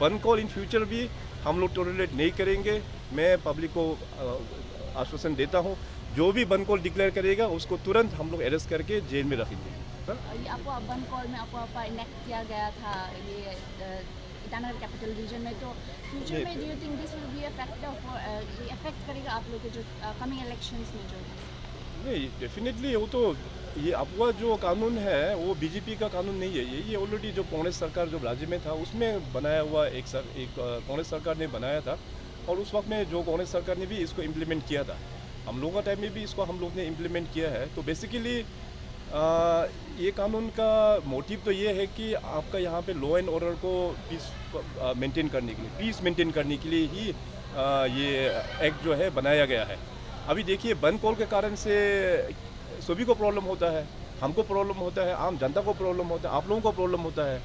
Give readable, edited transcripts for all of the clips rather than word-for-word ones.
बंद call in future भी हम लोग टॉलरेट नहीं करेंगे। मैं पब्लिक को आश्वासन देता हूँ, जो भी बंद कॉल डिक्लेयर करेगा उसको तुरंत हम लोग अरेस्ट करके जेल में रखेंगे। ये आपको बंद कॉल में आपको इनेक्ट किया गया था ये ईटानगर कैपिटल रीजन में, तो फ्यूचर में do you think this will be a factor for effect करेगा आप लोग के जो कमिंग इलेक्शंस में जो? नहीं, डेफिनेटली वो तो ये अफवाह जो कानून है वो बीजेपी का कानून नहीं है। ये ऑलरेडी जो कांग्रेस सरकार जो राज्य में था उसमें बनाया हुआ एक कांग्रेस सरकार ने बनाया था, और उस वक्त में जो कांग्रेस सरकार ने भी इसको इम्प्लीमेंट किया था। हम लोगों का टाइम में भी इसको हम लोग ने इम्प्लीमेंट किया है। तो बेसिकली ये कानून का मोटिव तो ये है कि आपका यहाँ पे लॉ एंड ऑर्डर को पीस मेंटेन करने के लिए, पीस मेंटेन करने के लिए ही ये एक्ट जो है बनाया गया है। अभी देखिए, बंद कॉल के कारण से सभी को प्रॉब्लम होता है, हमको प्रॉब्लम होता है, आम जनता को प्रॉब्लम होता है, आप लोगों को प्रॉब्लम होता है।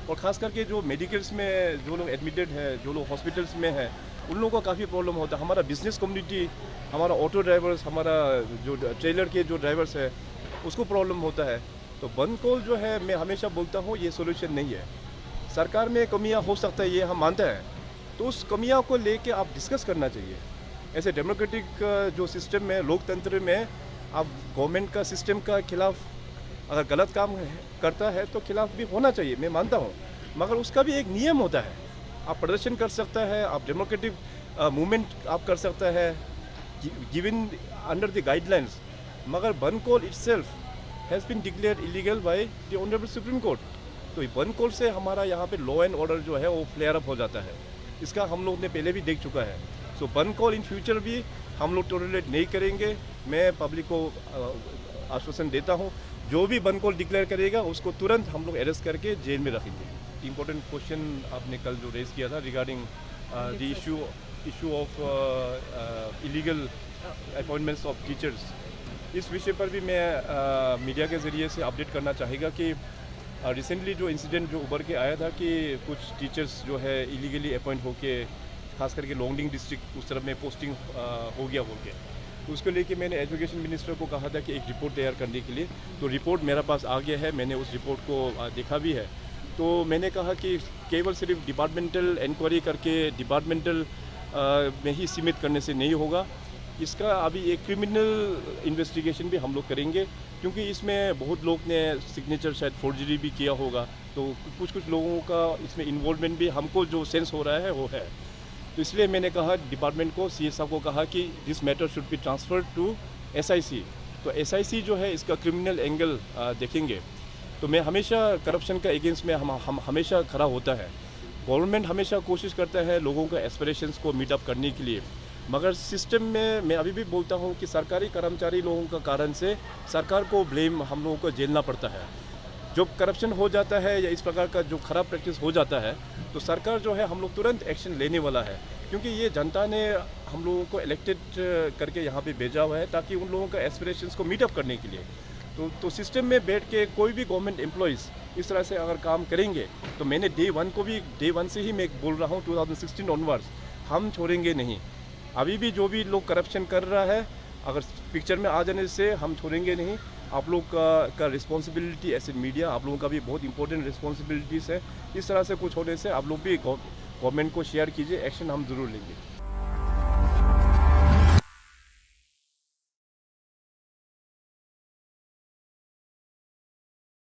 और ख़ास करके जो मेडिकल्स में जो लोग एडमिटेड है, जो लोग हॉस्पिटल्स में हैं, उन लोगों को काफ़ी प्रॉब्लम होता है। हमारा बिजनेस कम्युनिटी, हमारा ऑटो ड्राइवर्स, हमारा जो ट्रेलर के जो ड्राइवर्स है उसको प्रॉब्लम होता है। तो बंद कॉल जो है, मैं हमेशा बोलता हूँ, ये सोल्यूशन नहीं है। सरकार में कमियाँ हो सकता है, ये हम मानते हैं, तो उस कमियाँ को लेके आप डिस्कस करना चाहिए। ऐसे डेमोक्रेटिक जो सिस्टम में, लोकतंत्र में, आप गवर्नमेंट का सिस्टम का खिलाफ अगर गलत काम करता है तो खिलाफ भी होना चाहिए, मैं मानता हूँ, मगर उसका भी एक नियम होता है। आप प्रदर्शन कर सकता है, आप डेमोक्रेटिक मूवमेंट आप कर सकता है गिवन अंडर द गाइडलाइंस, मगर bandh call itself has been declared illegal by the honourable Supreme Court. तो बंद कॉल से हमारा यहाँ पे लॉ एंड ऑर्डर जो है वो फ्लेयर अप हो जाता है। इसका हम लोग ने पहले भी देख चुका है। सो बंद कॉल इन फ्यूचर भी हम लोग टॉलरेट नहीं करेंगे। मैं पब्लिक को आश्वासन देता हूँ, जो भी बंद कॉल डिक्लेयर करेगा उसको तुरंत हम लोग अरेस्ट करके जेल में रखेंगे। इम्पोर्टेंट क्वेश्चन आपने कल जो रेज किया था regarding the issue of illegal appointments of teachers, इस विषय पर भी मैं मीडिया के ज़रिए से अपडेट करना चाहेगा कि रिसेंटली जो इंसिडेंट जो उभर के आया था कि कुछ टीचर्स जो है इलीगली अपॉइंट होके, खास करके लोंगडिंग डिस्ट्रिक्ट उस तरफ में पोस्टिंग हो गया बोल के, तो उसको लेके मैंने एजुकेशन मिनिस्टर को कहा था कि एक रिपोर्ट तैयार करने के लिए। तो रिपोर्ट मेरे पास आ गया है, मैंने उस रिपोर्ट को देखा भी है। तो मैंने कहा कि केवल सिर्फ डिपार्टमेंटल इंक्वायरी करके डिपार्टमेंटल में ही सीमित करने से नहीं होगा। इसका अभी एक क्रिमिनल इन्वेस्टिगेशन भी हम लोग करेंगे, क्योंकि इसमें बहुत लोग ने सिग्नेचर शायद फोर्जरी भी किया होगा। तो कुछ लोगों का इसमें इन्वॉल्वमेंट भी हमको जो सेंस हो रहा है वो है। तो इसलिए मैंने कहा डिपार्टमेंट को, सीएस साहब को कहा कि this matter should be transferred to SIC. तो एसआईसी जो है इसका क्रिमिनल एंगल देखेंगे। तो मैं हमेशा करप्शन का अगेंस्ट में हम हमेशा खड़ा होता है। गवर्नमेंट हमेशा कोशिश करता है लोगों का एस्पिरेशंस को मीट अप करने के लिए, मगर सिस्टम में मैं अभी भी बोलता हूँ कि सरकारी कर्मचारी लोगों का कारण से सरकार को ब्लेम हम लोगों को झेलना पड़ता है। जो करप्शन हो जाता है या इस प्रकार का जो खराब प्रैक्टिस हो जाता है, तो सरकार जो है हम लोग तुरंत एक्शन लेने वाला है, क्योंकि ये जनता ने हम लोगों को इलेक्टेड करके यहाँ पे भेजा हुआ है ताकि उन लोगों का एस्पिरेशंस को मीट अप करने के लिए। तो सिस्टम में बैठ के कोई भी गवर्नमेंट एम्प्लॉयज़ इस तरह से अगर काम करेंगे, तो मैंने डे वन से ही मैं बोल रहा हूँ 2016 ऑनवर्ड्स हम छोड़ेंगे नहीं। अभी भी जो भी लोग करप्शन कर रहा है, अगर पिक्चर में आ जाने से हम छोड़ेंगे नहीं। आप लोग का रिस्पॉन्सिबिलिटी एज ए मीडिया, आप लोगों का भी बहुत इंपॉर्टेंट रिस्पॉन्सिबिलिटीज़ है। इस तरह से कुछ होने से आप लोग भी गवर्नमेंट को शेयर कीजिए, एक्शन हम ज़रूर लेंगे।